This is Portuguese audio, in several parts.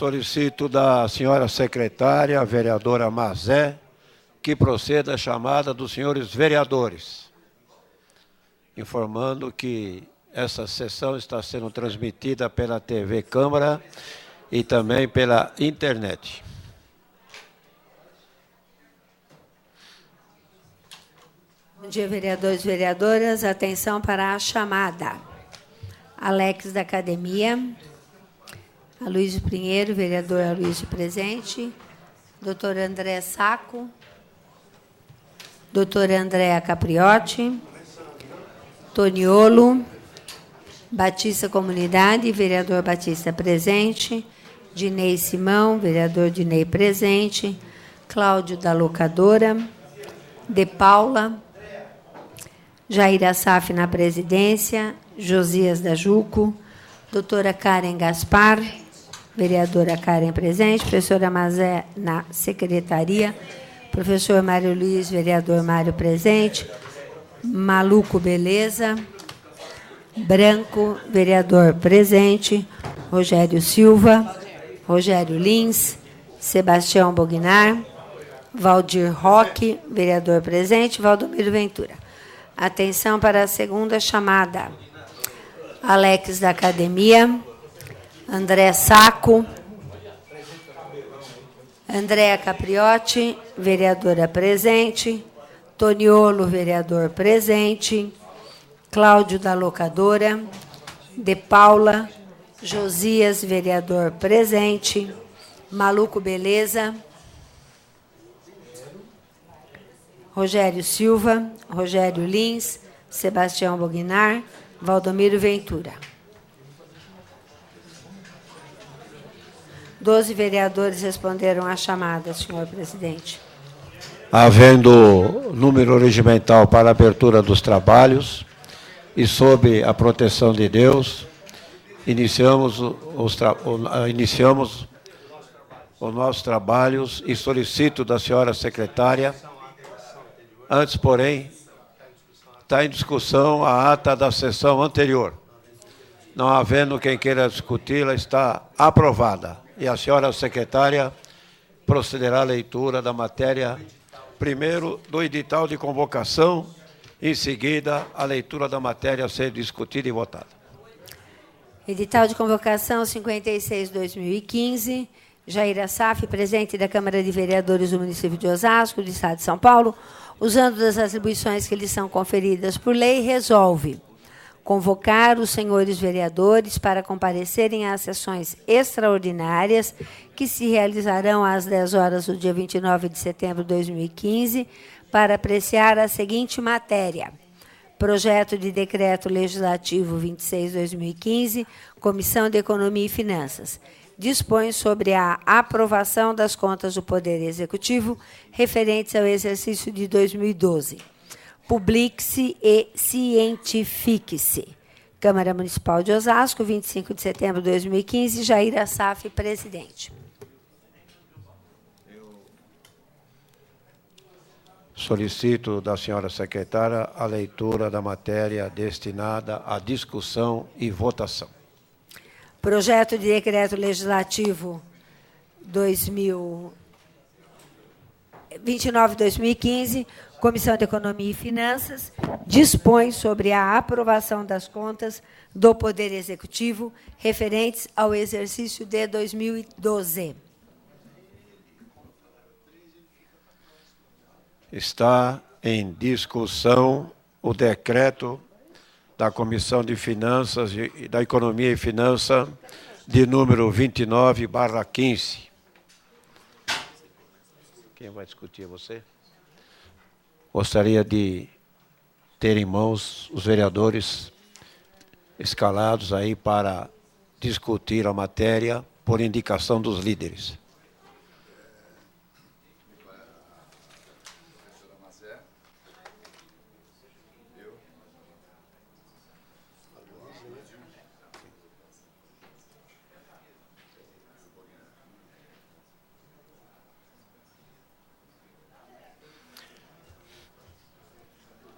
Solicito da senhora secretária, a vereadora Mazé, que proceda a chamada dos senhores vereadores, informando que essa sessão está sendo transmitida pela TV Câmara e também pela internet. Bom dia, vereadores e vereadoras. Atenção para a chamada. Alex da Academia, Aloysio Pinheiro, vereador Aloysio presente, doutor André Sacco, doutora Andréa Capriotti, Toniolo, Batista Comunidade, vereador Batista presente, Dinei Simão, vereador Dinei presente, Cláudio da Locadora, De Paula, Jair Assaf na presidência, Josias da Juco, doutora Karen Gaspar, vereadora Karen presente, professora Mazé na secretaria, professor Mário Luiz, vereador Mário presente, Maluco Beleza, Branco, vereador presente, Rogério Silva, Rogério Lins, Sebastião Bognar, Valdir Roque, vereador presente, Valdomiro Ventura. Atenção para a segunda chamada. Alex da Academia, André Sacco, Andréa Capriotti, vereadora presente, Toniolo, vereador presente, Cláudio da Locadora, De Paula, Josias, vereador presente, Maluco Beleza, Rogério Silva, Rogério Lins, Sebastião Bognar, Valdomiro Ventura. 12 vereadores responderam à chamada, senhor presidente. Havendo número regimental para a abertura dos trabalhos e sob a proteção de Deus, iniciamos os nossos trabalhos e solicito da senhora secretária. Antes, porém, está em discussão a ata da sessão anterior. Não havendo quem queira discuti-la, está aprovada. E a senhora secretária procederá à leitura da matéria, primeiro, do edital de convocação, em seguida, a leitura da matéria a ser discutida e votada. Edital de convocação 56/2015, Jair Assaf, presidente da Câmara de Vereadores do município de Osasco, do Estado de São Paulo, usando das atribuições que lhe são conferidas por lei, resolve convocar os senhores vereadores para comparecerem às sessões extraordinárias que se realizarão às 10 horas do dia 29 de setembro de 2015 para apreciar a seguinte matéria. Projeto de Decreto Legislativo 26/2015, Comissão de Economia e Finanças. Dispõe sobre a aprovação das contas do Poder Executivo referentes ao exercício de 2012. Publique-se e cientifique-se. Câmara Municipal de Osasco, 25 de setembro de 2015, Jair Assaf, presidente. Solicito da senhora secretária a leitura da matéria destinada à discussão e votação. Projeto de Decreto Legislativo 29/2015, Comissão de Economia e Finanças, dispõe sobre a aprovação das contas do Poder Executivo referentes ao exercício de 2012. Está em discussão o decreto da Comissão de Finanças e da Economia e Finanças de número 29/15. Quem vai discutir é você? Gostaria de ter em mãos os vereadores escalados aí para discutir a matéria por indicação dos líderes.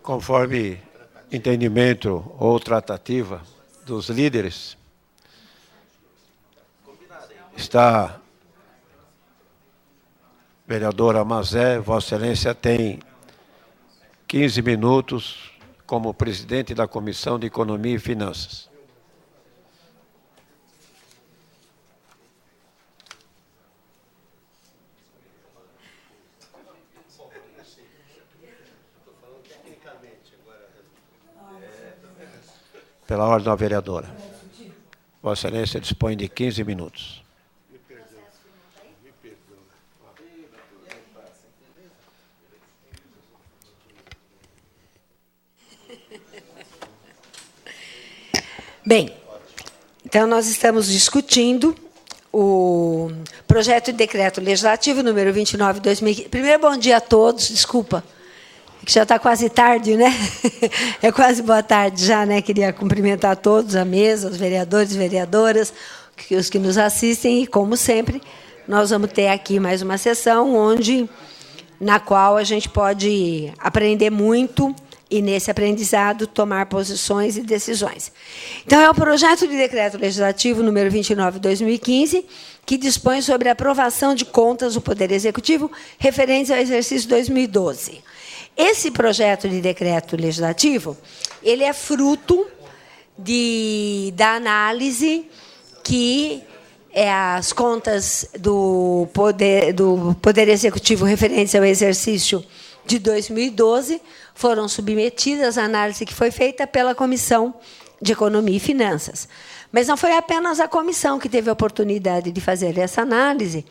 Conforme entendimento ou tratativa dos líderes, Está vereadora Mazé, Vossa Excelência tem 15 minutos como presidente da Comissão de Economia e Finanças. Pela ordem da vereadora. Vossa Excelência dispõe de 15 minutos. Bem, então nós estamos discutindo o projeto de decreto legislativo número 29 de 2015. Primeiro, bom dia a todos, desculpa, que já está quase tarde, né? É quase boa tarde já, né? Queria cumprimentar a todos, a mesa, os vereadores e vereadoras, os que nos assistem, e, como sempre, nós vamos ter aqui mais uma sessão na qual a gente pode aprender muito e, nesse aprendizado, tomar posições e decisões. Então, é o projeto de decreto legislativo número 29 de 2015, que dispõe sobre a aprovação de contas do Poder Executivo referentes ao exercício 2012. Esse projeto de decreto legislativo, ele é fruto da análise que as contas do Poder Executivo referentes ao exercício de 2012 foram submetidas à análise que foi feita pela Comissão de Economia e Finanças. Mas não foi apenas a comissão que teve a oportunidade de fazer essa análise,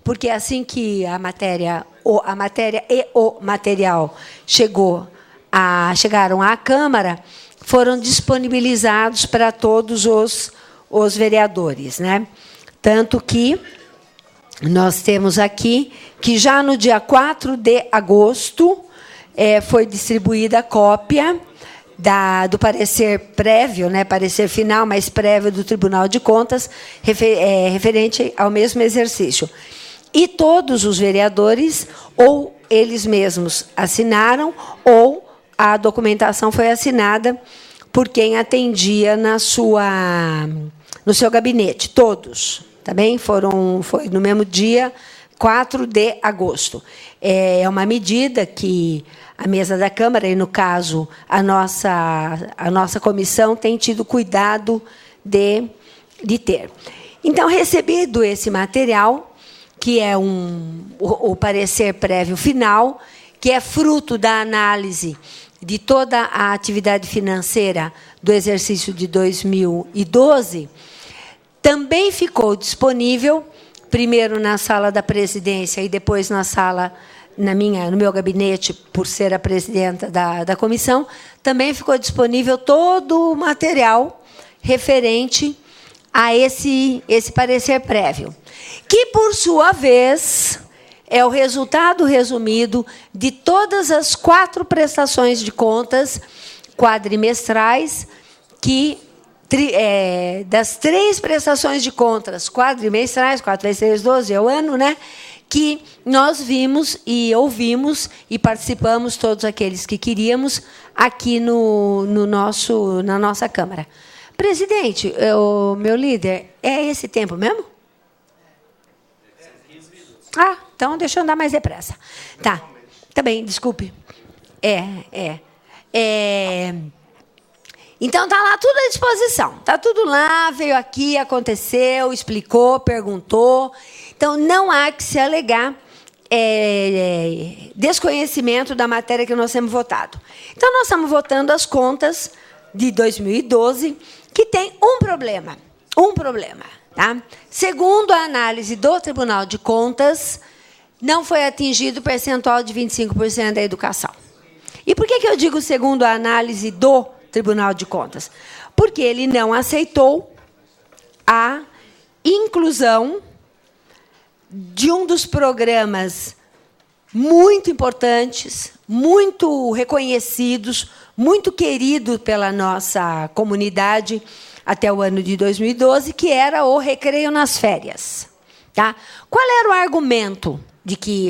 porque assim que a matéria e o material chegaram à Câmara, foram disponibilizados para todos os vereadores, né? Tanto que nós temos aqui que já no dia 4 de agosto foi distribuída a cópia do parecer prévio, né, parecer final, mas prévio do Tribunal de Contas, referente ao mesmo exercício. E todos os vereadores, ou eles mesmos assinaram, ou a documentação foi assinada por quem atendia no seu gabinete, todos. Também foi no mesmo dia, 4 de agosto. É uma medida que a mesa da Câmara, e, no caso, a nossa comissão, tem tido cuidado de ter. Então, recebido esse material, que é o parecer prévio final, que é fruto da análise de toda a atividade financeira do exercício de 2012, também ficou disponível, primeiro na sala da presidência e depois na sala, no meu gabinete, por ser a presidenta da comissão, também ficou disponível todo o material referente a esse parecer prévio, que, por sua vez, é o resultado resumido de todas as 4 prestações de contas quadrimestrais das 3 prestações de contas quadrimestrais, 4 vezes 3, 12 é o ano, né? Que nós vimos e ouvimos e participamos, todos aqueles que queríamos, aqui na nossa Câmara. Presidente, meu líder, é esse tempo mesmo? Ah, então deixa eu andar mais depressa. Tá bem, desculpe. Então, está lá tudo à disposição. Está tudo lá, veio aqui, aconteceu, explicou, perguntou. Então, não há que se alegar desconhecimento da matéria que nós temos votado. Então, nós estamos votando as contas de 2012, que tem um problema. Tá? Segundo a análise do Tribunal de Contas, não foi atingido o percentual de 25% da educação. E por que eu digo segundo a análise do Tribunal de Contas? Porque ele não aceitou a inclusão de um dos programas muito importantes, muito reconhecidos, muito querido pela nossa comunidade até o ano de 2012, que era o Recreio nas Férias. Tá? Qual era o argumento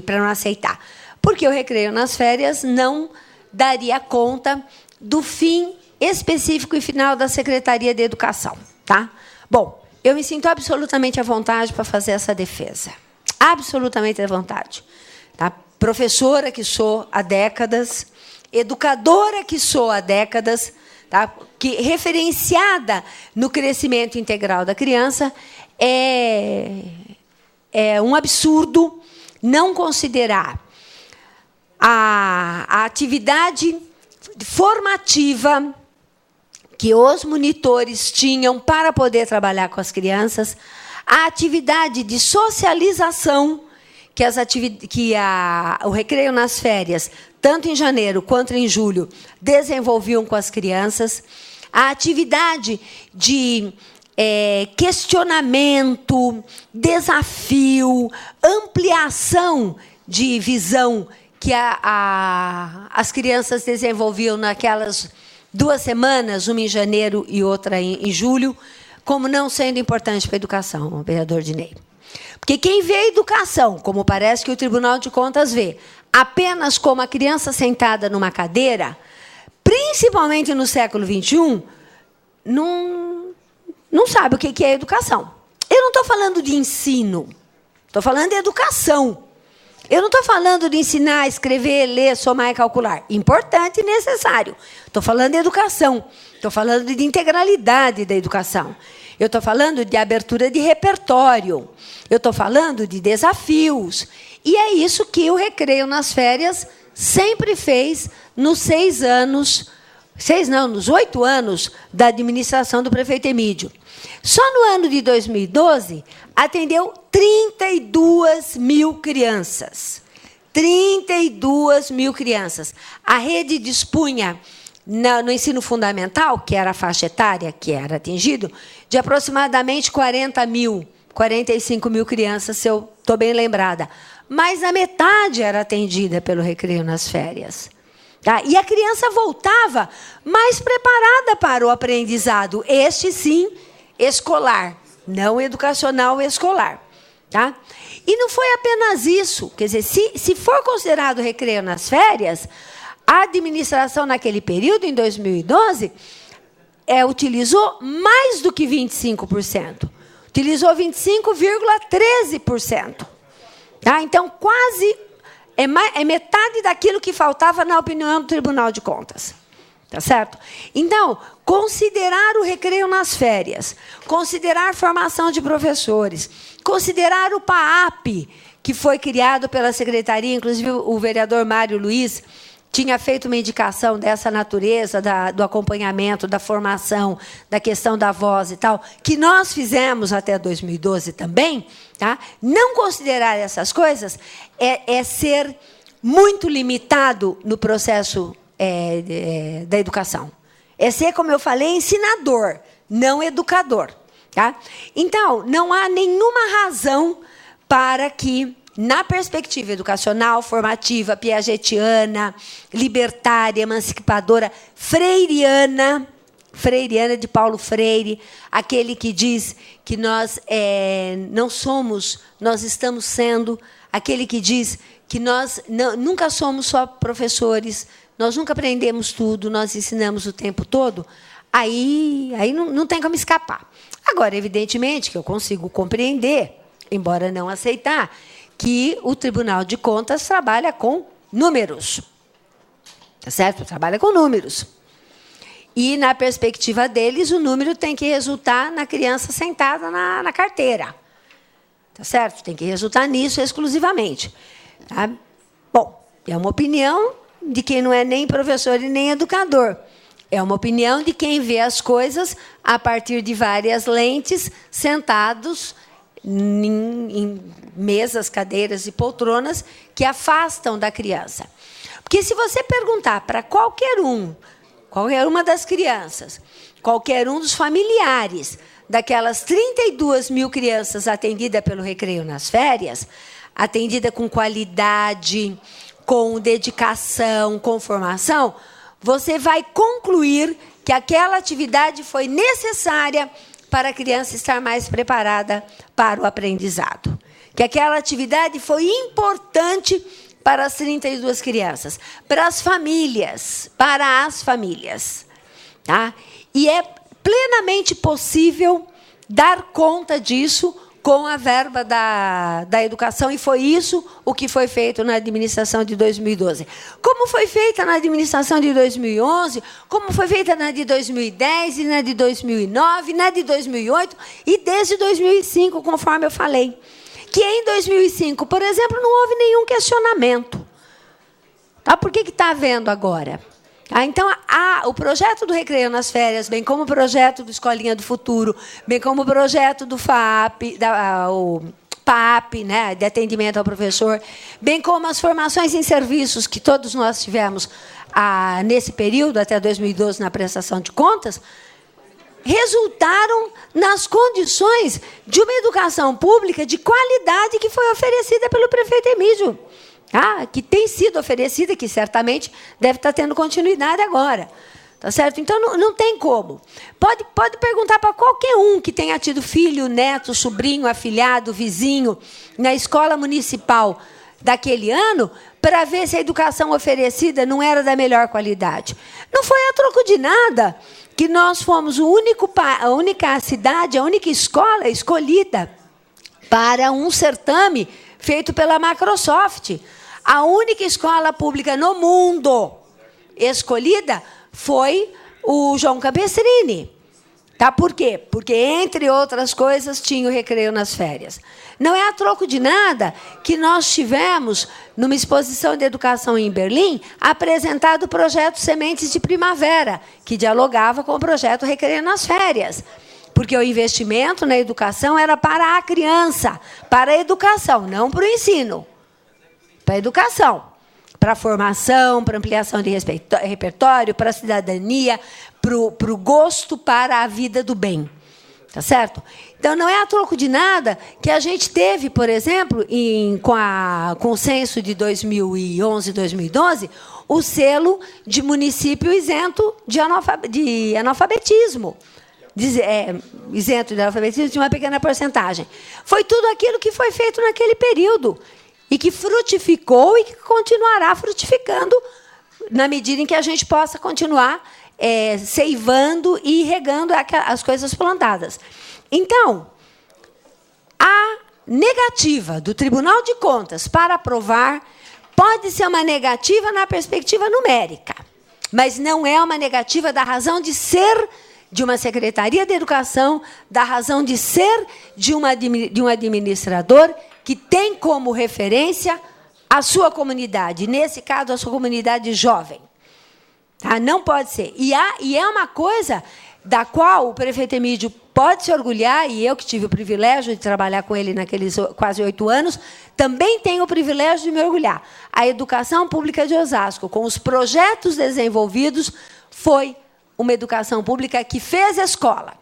para não aceitar? Porque o Recreio nas Férias não daria conta do fim específico e final da Secretaria de Educação. Tá? Bom, eu me sinto absolutamente à vontade para fazer essa defesa. Absolutamente à vontade. Tá? Professora que sou há décadas, educadora que sou há décadas, tá? Que referenciada no crescimento integral da criança, é um absurdo não considerar a atividade formativa que os monitores tinham para poder trabalhar com as crianças, a atividade de socialização que o Recreio nas Férias, tanto em janeiro quanto em julho, desenvolviam com as crianças, a atividade de questionamento, desafio, ampliação de visão que as crianças desenvolviam naquelas 2 semanas, uma em janeiro e outra em julho, como não sendo importante para a educação, vereador Dinei. Porque quem vê a educação, como parece que o Tribunal de Contas vê, apenas como a criança sentada numa cadeira, principalmente no século XXI, não sabe o que é educação. Eu não estou falando de ensino, estou falando de educação. Eu não estou falando de ensinar a escrever, ler, somar e calcular. Importante e necessário. Estou falando de educação. Estou falando de integralidade da educação. Eu estou falando de abertura de repertório. Eu estou falando de desafios. E é isso que o Recreio nas Férias sempre fez nos 6 anos... 6 não, nos 8 anos da administração do prefeito Emídio. Só no ano de 2012, atendeu 32 mil crianças. 32 mil crianças. A rede dispunha, no ensino fundamental, que era a faixa etária que era atingido, de aproximadamente 45 mil crianças, se eu estou bem lembrada. Mas a metade era atendida pelo Recreio nas Férias. Tá? E a criança voltava mais preparada para o aprendizado, este sim, escolar, não educacional, escolar. Tá? E não foi apenas isso. Quer dizer, se for considerado Recreio nas Férias, a administração naquele período, em 2012, utilizou mais do que 25%. Utilizou 25,13%. Tá? Então, quase... É metade daquilo que faltava na opinião do Tribunal de Contas. Tá certo? Então, considerar o Recreio nas Férias, considerar a formação de professores, considerar o PAAP, que foi criado pela Secretaria, inclusive o vereador Mário Luiz tinha feito uma indicação dessa natureza, do acompanhamento, da formação, da questão da voz e tal, que nós fizemos até 2012 também. Tá? Não considerar essas coisas é ser muito limitado no processo da educação. É ser, como eu falei, ensinador, não educador. Tá? Então, não há nenhuma razão para que, na perspectiva educacional, formativa, piagetiana, libertária, emancipadora, freiriana de Paulo Freire, aquele que diz que nós não somos, nós estamos sendo, aquele que diz que nós nunca somos só professores, nós nunca aprendemos tudo, nós ensinamos o tempo todo, aí não tem como escapar. Agora, evidentemente, que eu consigo compreender, embora não aceitar, que o Tribunal de Contas trabalha com números. Tá certo? Trabalha com números. E, na perspectiva deles, o número tem que resultar na criança sentada na carteira. Tá certo? Tem que resultar nisso exclusivamente. Tá? Bom, é uma opinião de quem não é nem professor e nem educador. É uma opinião de quem vê as coisas a partir de várias lentes, sentados em mesas, cadeiras e poltronas que afastam da criança. Porque se você perguntar para qualquer uma das crianças, qualquer um dos familiares daquelas 32 mil crianças atendidas pelo Recreio nas Férias, atendida com qualidade, com dedicação, com formação, você vai concluir que aquela atividade foi necessária para a criança estar mais preparada para o aprendizado. Que aquela atividade foi importante para as 32 crianças, para as famílias. Tá? E é plenamente possível dar conta disso com a verba da educação, e foi isso o que foi feito na administração de 2012. Como foi feita na administração de 2011, como foi feita na de 2010, e na de 2009, na de 2008, e desde 2005, conforme eu falei. Que em 2005, por exemplo, não houve nenhum questionamento. Tá? Por que está havendo agora? Então, o projeto do Recreio nas Férias, bem como o projeto do Escolinha do Futuro, bem como o projeto do FAP, o PAP, né, de atendimento ao professor, bem como as formações em serviços que todos nós tivemos nesse período, até 2012, na prestação de contas, resultaram nas condições de uma educação pública de qualidade que foi oferecida pelo prefeito Emílio. Que tem sido oferecida, que certamente deve estar tendo continuidade agora. Tá certo? Então, não tem como. Pode perguntar para qualquer um que tenha tido filho, neto, sobrinho, afilhado, vizinho, na escola municipal daquele ano, para ver se a educação oferecida não era da melhor qualidade. Não foi a troco de nada que nós fomos a única cidade, a única escola escolhida para um certame feito pela Microsoft. A única escola pública no mundo escolhida foi o João Campestrini. Tá? Por quê? Porque, entre outras coisas, tinha o Recreio nas Férias. Não é a troco de nada que nós tivemos, numa exposição de educação em Berlim, apresentado o projeto Sementes de Primavera, que dialogava com o projeto Recreio nas Férias. Porque o investimento na educação era para a criança, para a educação, não para o ensino. Para a educação, para a formação, para a ampliação de repertório, para a cidadania, para o gosto para a vida do bem. Tá certo? Então, não é a troco de nada que a gente teve, por exemplo, com o censo de 2011 e 2012, o selo de município isento de analfabetismo. Isento de analfabetismo de uma pequena porcentagem. Foi tudo aquilo que foi feito naquele período e que frutificou e que continuará frutificando na medida em que a gente possa continuar seivando e regando as coisas plantadas. Então, a negativa do Tribunal de Contas para aprovar pode ser uma negativa na perspectiva numérica, mas não é uma negativa da razão de ser de uma Secretaria de Educação, da razão de ser de um administrador que tem como referência a sua comunidade, nesse caso, a sua comunidade jovem. Tá? Não pode ser. E é uma coisa da qual o prefeito Emílio pode se orgulhar, e eu que tive o privilégio de trabalhar com ele naqueles quase 8 anos, também tenho o privilégio de me orgulhar. A educação pública de Osasco, com os projetos desenvolvidos, foi uma educação pública que fez escola.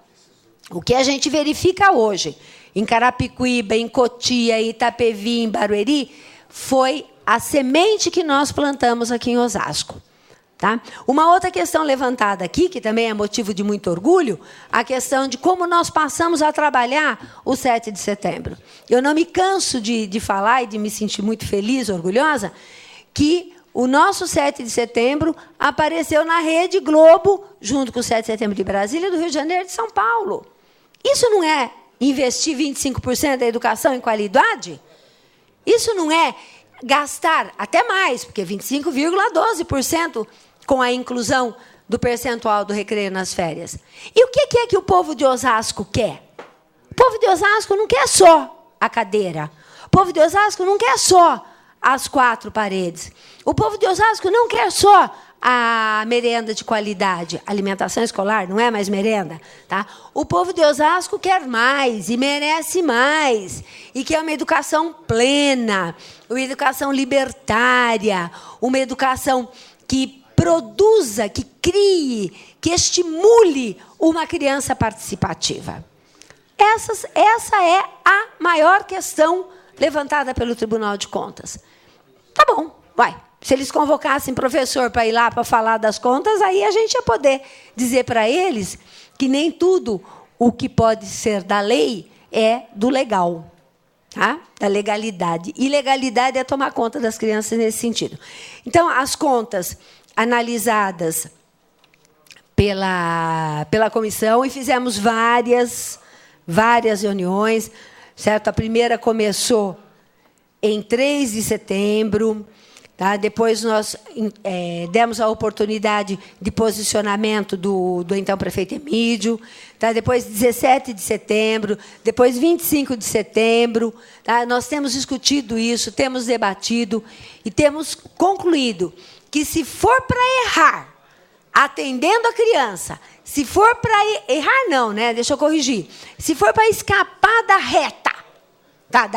O que a gente verifica hoje, em Carapicuíba, em Cotia, em Itapevi, em Barueri, foi a semente que nós plantamos aqui em Osasco. Tá? Uma outra questão levantada aqui, que também é motivo de muito orgulho, a questão de como nós passamos a trabalhar o 7 de setembro. Eu não me canso de falar e de me sentir muito feliz, orgulhosa, que o nosso 7 de setembro apareceu na Rede Globo, junto com o 7 de setembro de Brasília, do Rio de Janeiro e de São Paulo. Isso não é investir 25% da educação em qualidade? Isso não é gastar até mais, porque 25,12% com a inclusão do percentual do recreio nas férias. E o que é que o povo de Osasco quer? O povo de Osasco não quer só a cadeira. O povo de Osasco não quer só as 4 paredes. O povo de Osasco não quer só a merenda de qualidade. Alimentação escolar não é mais merenda. Tá? O povo de Osasco quer mais e merece mais. E quer uma educação plena, uma educação libertária, uma educação que produza, que crie, que estimule uma criança participativa. Essa é a maior questão levantada pelo Tribunal de Contas. Tá bom, vai. Se eles convocassem professor para ir lá para falar das contas, aí a gente ia poder dizer para eles que nem tudo o que pode ser da lei é do legal, tá? Da legalidade. E legalidade é tomar conta das crianças nesse sentido. Então, as contas analisadas pela comissão, e fizemos várias várias reuniões, certo? A primeira começou em 3 de setembro, tá? Depois nós demos a oportunidade de posicionamento do então prefeito Emídio, tá? Depois 17 de setembro, depois 25 de setembro. Tá? Nós temos discutido isso, temos debatido e temos concluído que, se for para errar, atendendo a criança, se for para errar, não, né? Deixa eu corrigir. Se for para escapar da reta, tá?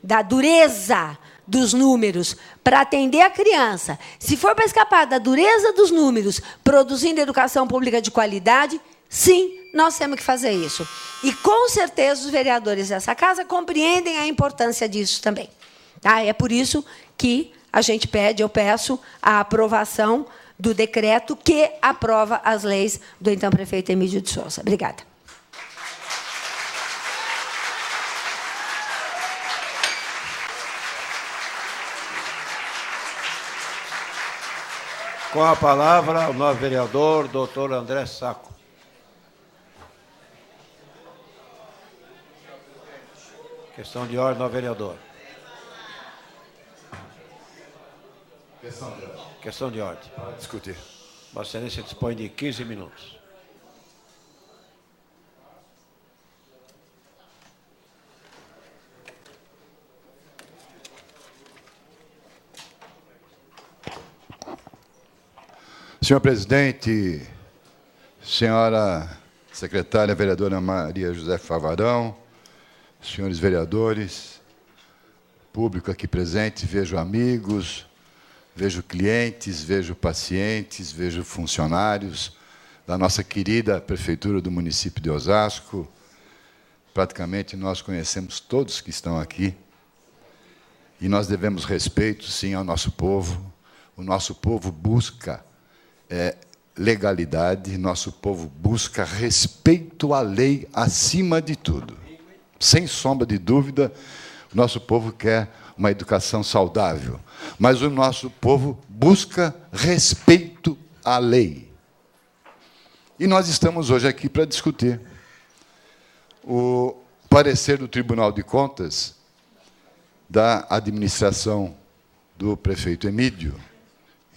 Da dureza dos números, para atender a criança, se for para escapar da dureza dos números, produzindo educação pública de qualidade, sim, nós temos que fazer isso. E, com certeza, os vereadores dessa casa compreendem a importância disso também. Tá? É por isso que eu peço a aprovação do decreto que aprova as leis do então prefeito Emídio de Souza. Obrigada. Com a palavra, o novo vereador, doutor André Sacco. Questão de ordem, novo vereador. Questão de ordem. Discutir. Vossa Excelência dispõe de 15 minutos. Senhor presidente, senhora secretária vereadora Maria José Favarão, senhores vereadores, público aqui presente, vejo amigos, vejo clientes, vejo pacientes, vejo funcionários da nossa querida prefeitura do município de Osasco. Praticamente nós conhecemos todos que estão aqui e nós devemos respeito, sim, ao nosso povo. O nosso povo busca legalidade, nosso povo busca respeito à lei acima de tudo. Sem sombra de dúvida, o nosso povo quer uma educação saudável, mas o nosso povo busca respeito à lei. E nós estamos hoje aqui para discutir o parecer do Tribunal de Contas da administração do prefeito Emídio,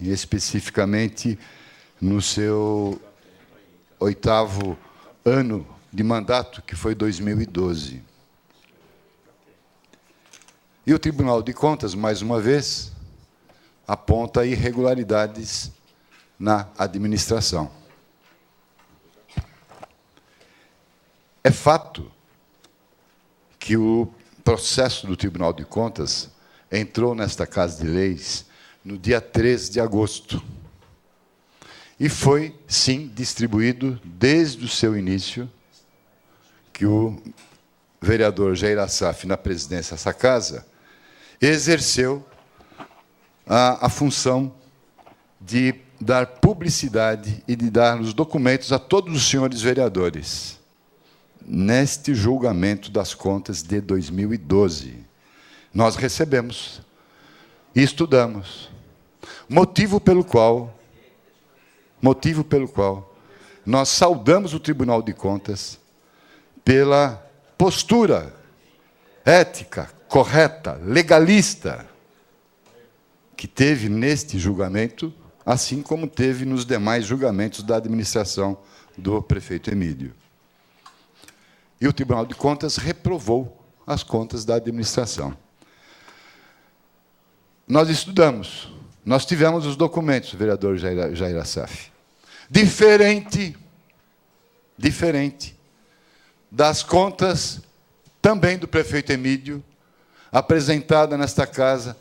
e especificamente no seu 8º ano de mandato, que foi 2012. E o Tribunal de Contas, mais uma vez, aponta irregularidades na administração. É fato que o processo do Tribunal de Contas entrou nesta Casa de Leis no dia 3 de agosto. E foi, sim, distribuído desde o seu início, que o vereador Jair Assaf, na presidência dessa casa, exerceu a função de dar publicidade e de dar os documentos a todos os senhores vereadores, neste julgamento das contas de 2012. Nós recebemos e estudamos, motivo pelo qual nós saudamos o Tribunal de Contas pela postura ética, correta, legalista, que teve neste julgamento, assim como teve nos demais julgamentos da administração do prefeito Emídio. E o Tribunal de Contas reprovou as contas da administração. Nós estudamos, nós tivemos os documentos, vereador Jair Assaf. Diferente das contas também do prefeito Emídio, apresentada nesta casa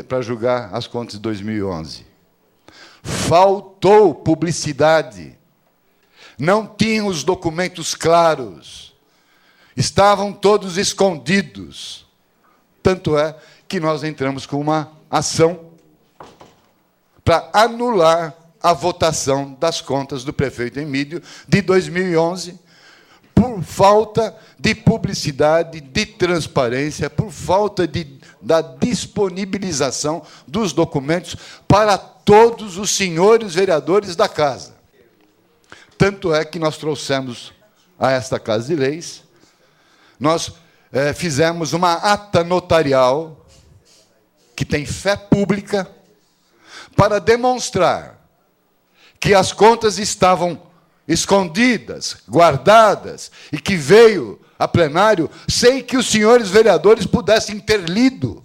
para julgar as contas de 2011. Faltou publicidade, não tinham os documentos claros, estavam todos escondidos. Tanto é que nós entramos com uma ação para anular a votação das contas do prefeito Emídio de 2011, por falta de publicidade, de transparência, por falta da disponibilização dos documentos para todos os senhores vereadores da casa. Tanto é que nós trouxemos a esta Casa de Leis nós fizemos uma ata notarial, que tem fé pública, para demonstrar que as contas estavam escondidas, guardadas, e que veio a plenário sem que os senhores vereadores pudessem ter lido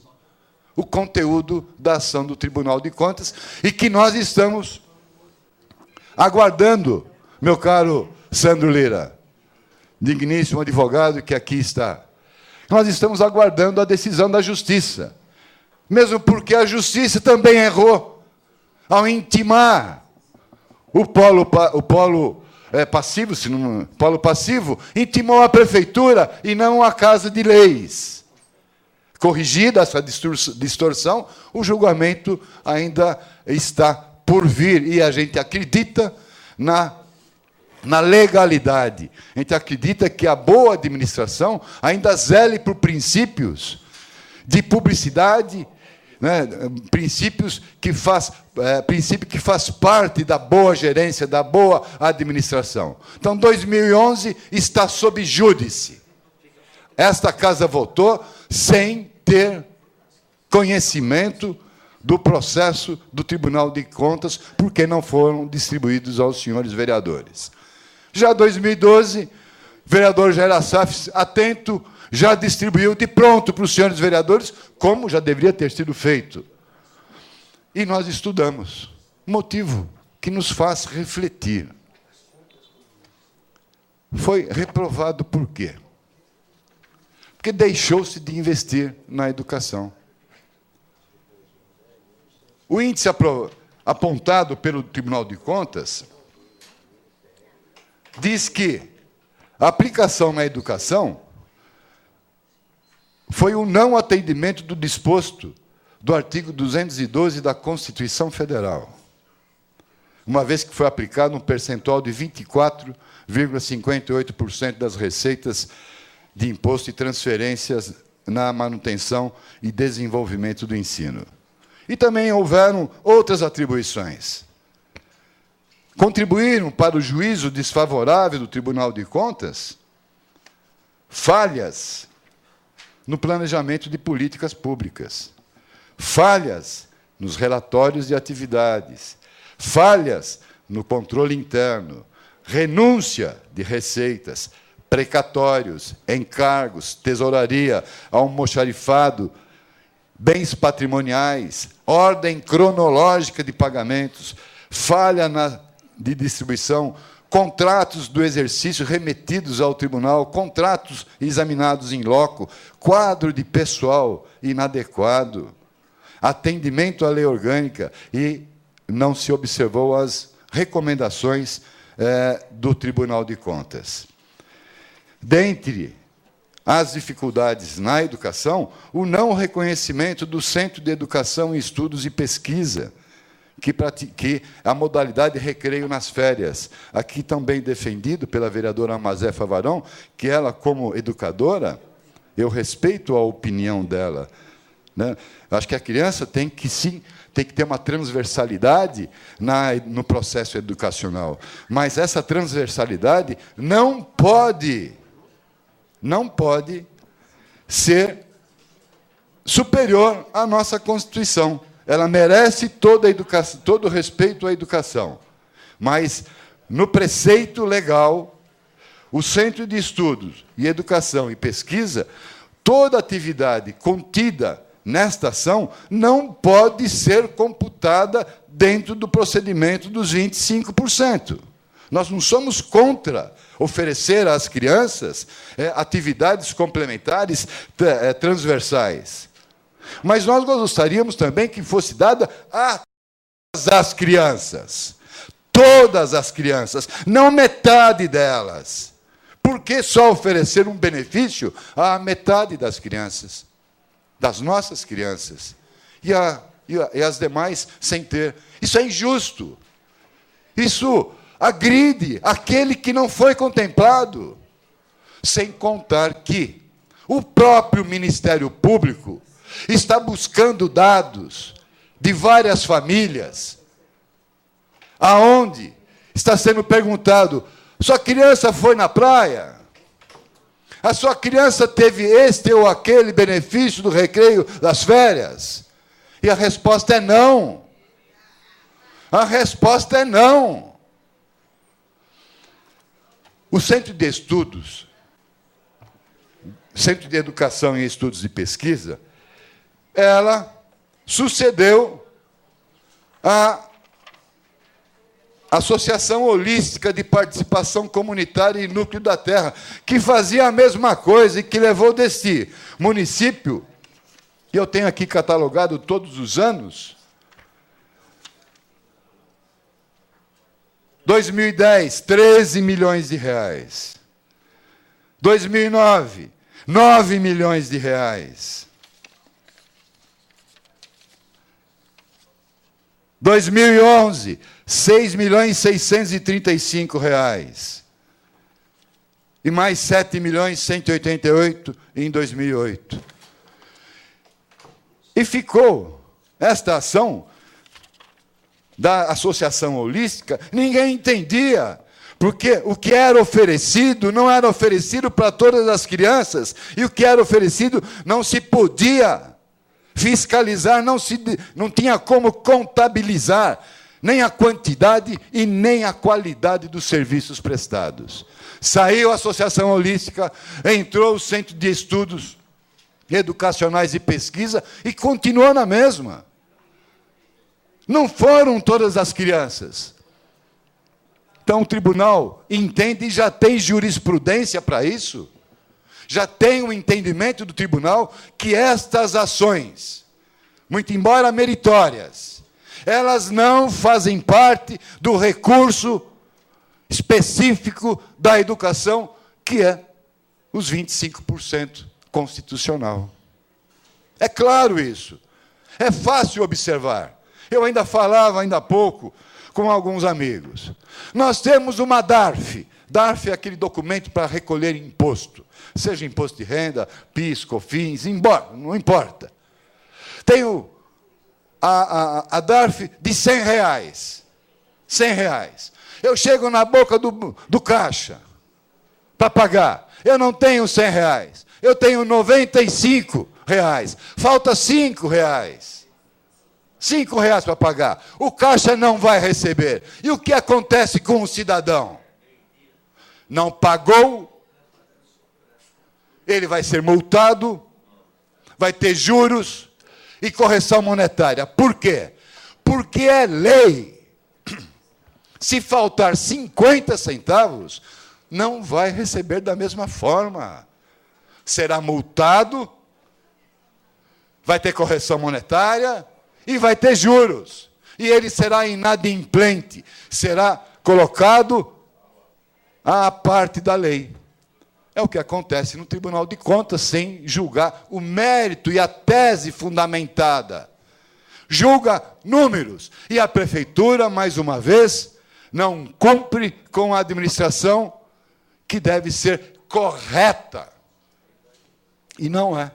o conteúdo da ação do Tribunal de Contas, e que nós estamos aguardando, meu caro Sandro Lira, digníssimo advogado que aqui está, nós estamos aguardando a decisão da Justiça, mesmo porque a Justiça também errou ao intimar o polo passivo, polo passivo, intimou a Prefeitura e não a Casa de Leis. Corrigida essa distorção, o julgamento ainda está por vir, e a gente acredita na legalidade. A gente acredita que a boa administração ainda zele por princípios de publicidade, né, princípio que faz parte da boa gerência, da boa administração. Então, 2011 está sob júdice. Esta casa votou sem ter conhecimento do processo do Tribunal de Contas, porque não foram distribuídos aos senhores vereadores. Já 2012, o vereador Jair Assaf, atento, já distribuiu de pronto para os senhores vereadores, como já deveria ter sido feito. E nós estudamos. Motivo que nos faz refletir. Foi reprovado por quê? Porque deixou-se de investir na educação. O índice apontado pelo Tribunal de Contas diz que a aplicação na educação foi o não atendimento do disposto do artigo 212 da Constituição Federal, uma vez que foi aplicado um percentual de 24,58% das receitas de imposto e transferências na manutenção e desenvolvimento do ensino. E também houveram outras atribuições. Contribuíram para o juízo desfavorável do Tribunal de Contas falhas no planejamento de políticas públicas, falhas nos relatórios de atividades, falhas no controle interno, renúncia de receitas, precatórios, encargos, tesouraria, almoxarifado, bens patrimoniais, ordem cronológica de pagamentos, falha de distribuição, contratos do exercício remetidos ao tribunal, contratos examinados em loco, quadro de pessoal inadequado, atendimento à lei orgânica, e não se observou as recomendações do Tribunal de Contas. Dentre as dificuldades na educação, o não reconhecimento do Centro de Educação, Estudos e Pesquisa, que a modalidade recreio nas férias, aqui também defendido pela vereadora Mazé Favarão, que ela, como educadora, eu respeito a opinião dela, né? Acho que a criança tem que ter uma transversalidade no processo educacional, mas essa transversalidade não pode ser superior à nossa Constituição. Ela merece todo o respeito à educação. Mas, no preceito legal, o Centro de Estudos e Educação e Pesquisa, toda atividade contida nesta ação não pode ser computada dentro do procedimento dos 25%. Nós não somos contra oferecer às crianças atividades complementares transversais. Mas nós gostaríamos também que fosse dada a todas as crianças, não metade delas. Por que só oferecer um benefício à metade das crianças, das nossas crianças, e as demais sem ter? Isso é injusto. Isso agride aquele que não foi contemplado. Sem contar que o próprio Ministério Público está buscando dados de várias famílias, aonde está sendo perguntado: sua criança foi na praia? A sua criança teve este ou aquele benefício do recreio das férias? E a resposta é não. A resposta é não. O Centro de Estudos, Centro de Educação e Estudos de Pesquisa, ela sucedeu à Associação Holística de Participação Comunitária e Núcleo da Terra, que fazia a mesma coisa e que levou desse município, que eu tenho aqui catalogado todos os anos, 2010, 13 milhões de reais. 2009, 9 milhões de reais. 2011, 6 milhões e 635 reais. E mais 7 milhões e 188 em 2008. E ficou esta ação da Associação Holística, ninguém entendia, porque o que era oferecido não era oferecido para todas as crianças, e o que era oferecido não se podia fiscalizar, não tinha como contabilizar nem a quantidade e nem a qualidade dos serviços prestados. Saiu a Associação Holística, entrou o Centro de Estudos Educacionais e Pesquisa e continuou na mesma. Não foram todas as crianças. Então o tribunal entende e já tem jurisprudência para isso. Já tem um entendimento do tribunal que estas ações, muito embora meritórias, elas não fazem parte do recurso específico da educação, que é os 25% constitucional. É claro isso. É fácil observar. Eu ainda falava, ainda há pouco, com alguns amigos. Nós temos uma DARF. DARF é aquele documento para recolher imposto. Seja imposto de renda, PIS, COFINS, não importa. Tenho a DARF de R$100. R$100. Eu chego na boca do caixa para pagar. Eu não tenho R$100. Eu tenho R$95. Falta R$5. R$5 para pagar. O caixa não vai receber. E o que acontece com o cidadão? Não pagou, ele vai ser multado, vai ter juros e correção monetária. Por quê? Porque é lei. Se faltar 50 centavos, não vai receber da mesma forma. Será multado, vai ter correção monetária e vai ter juros. E ele será inadimplente, será colocado à parte da lei. É o que acontece no Tribunal de Contas, sem julgar o mérito e a tese fundamentada. Julga números. E a prefeitura, mais uma vez, não cumpre com a administração que deve ser correta. E não é.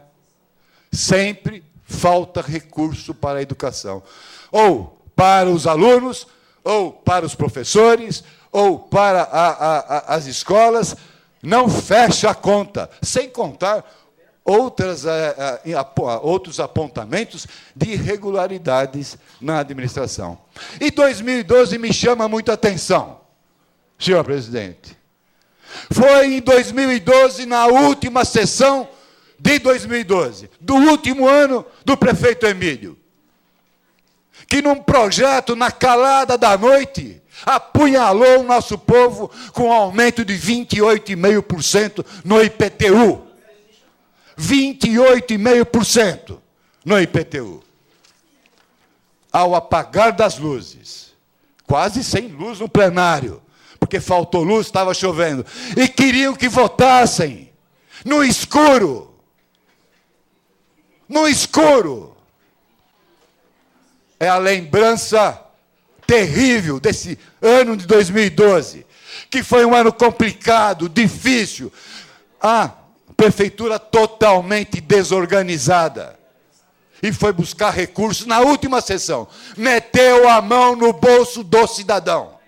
Sempre falta recurso para a educação. Ou para os alunos, ou para os professores, ou para as escolas. Não fecha a conta, sem contar outros apontamentos de irregularidades na administração. E 2012 me chama muita atenção, senhor presidente. Foi em 2012, na última sessão de 2012, do último ano do prefeito Emílio, que num projeto na calada da noite apunhalou o nosso povo com um aumento de 28,5% no IPTU. 28,5% no IPTU. Ao apagar das luzes, quase sem luz no plenário, porque faltou luz, estava chovendo, e queriam que votassem no escuro. No escuro. É a lembrança terrível desse ano de 2012, que foi um ano complicado, difícil, a prefeitura totalmente desorganizada, e foi buscar recursos na última sessão, meteu a mão no bolso do cidadão,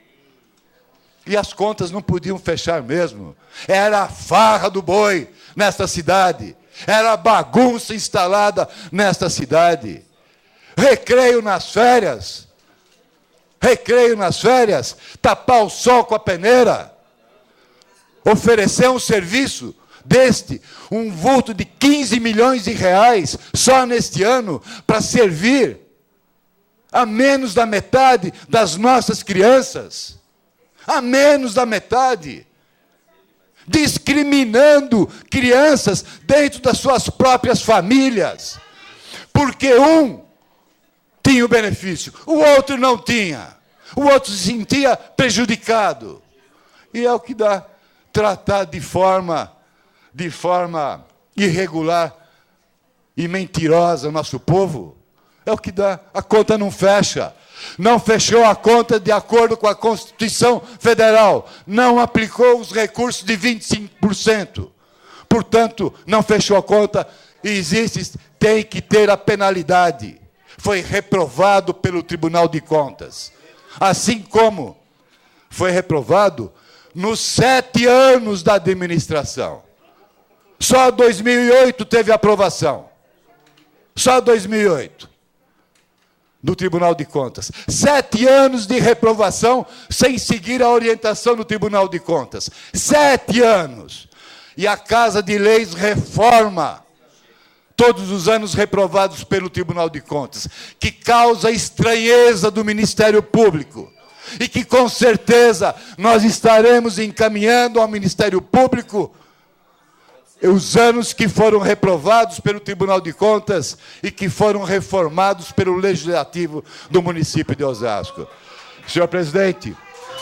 E as contas não podiam fechar mesmo. Era a farra do boi nesta cidade. Era a bagunça instalada nesta cidade. Recreio nas férias. Recreio nas férias. Tapar o sol com a peneira. Oferecer um serviço deste, um vulto de 15 milhões de reais só neste ano para servir a menos da metade das nossas crianças. A menos da metade. Discriminando crianças dentro das suas próprias famílias. Porque um tinha o benefício, o outro não tinha. O outro se sentia prejudicado. E é o que dá tratar de forma irregular e mentirosa o nosso povo. É o que dá. A conta não fecha. Não fechou a conta de acordo com a Constituição Federal. Não aplicou os recursos de 25%. Portanto, não fechou a conta e tem que ter a penalidade. Foi reprovado pelo Tribunal de Contas. Assim como foi reprovado nos 7 anos da administração. Só 2008 teve aprovação. Só 2008. Do Tribunal de Contas. 7 anos de reprovação sem seguir a orientação do Tribunal de Contas. 7 anos. E a Casa de Leis reforma todos os anos reprovados pelo Tribunal de Contas, que causa estranheza do Ministério Público. E que, com certeza, nós estaremos encaminhando ao Ministério Público os anos que foram reprovados pelo Tribunal de Contas e que foram reformados pelo Legislativo do município de Osasco. Senhor presidente,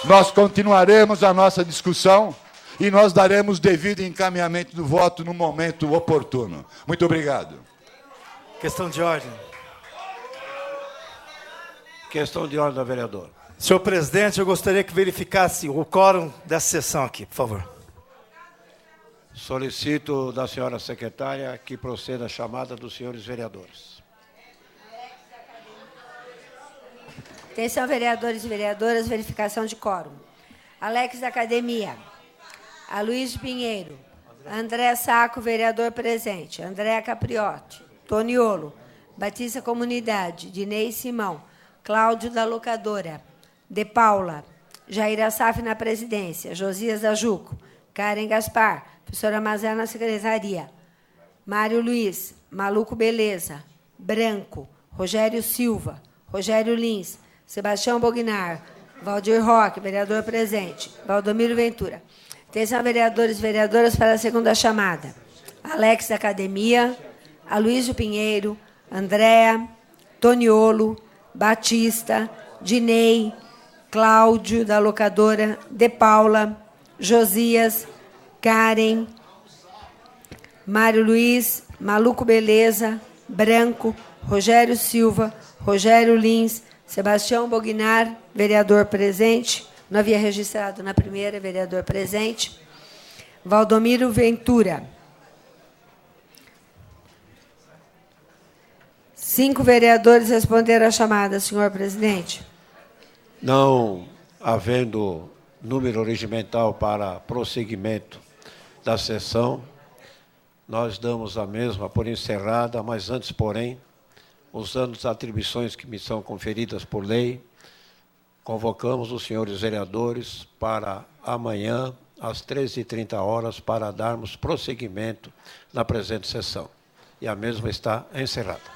nós continuaremos a nossa discussão e nós daremos devido encaminhamento do voto no momento oportuno. Muito obrigado. Questão de ordem. Questão de ordem, vereador. Senhor presidente, eu gostaria que verificasse o quórum dessa sessão aqui, por favor. Solicito da senhora secretária que proceda a chamada dos senhores vereadores. Atenção, vereadores e vereadoras, verificação de quórum. Alex da Academia. Aloysio Pinheiro. André Saco, vereador presente. André Capriotti. Toniolo. Batista Comunidade. Dinei Simão. Cláudio da Locadora. De Paula. Jair Assaf na presidência. Josias Ajuco. Karen Gaspar. Professora Mazé na secretaria. Mário Luiz. Maluco Beleza. Branco. Rogério Silva. Rogério Lins. Sebastião Bognar. Valdir Roque, vereador presente. Valdomiro Ventura. Atenção, vereadores e vereadoras, para a segunda chamada. Alex da Academia. Aloysio Pinheiro. Andréa. Toniolo. Batista. Dinei. Cláudio da Locadora. De Paula. Josias. Karen, Mário Luiz, Maluco Beleza, Branco, Rogério Silva, Rogério Lins, Sebastião Bognar, vereador presente, não havia registrado na primeira, vereador presente, Valdomiro Ventura. 5 vereadores responderam à chamada, senhor presidente. Não havendo número regimental para prosseguimento da sessão, nós damos a mesma por encerrada, mas antes, porém, usando as atribuições que me são conferidas por lei, convocamos os senhores vereadores para amanhã, às 13h30, para darmos prosseguimento na presente sessão. E a mesma está encerrada.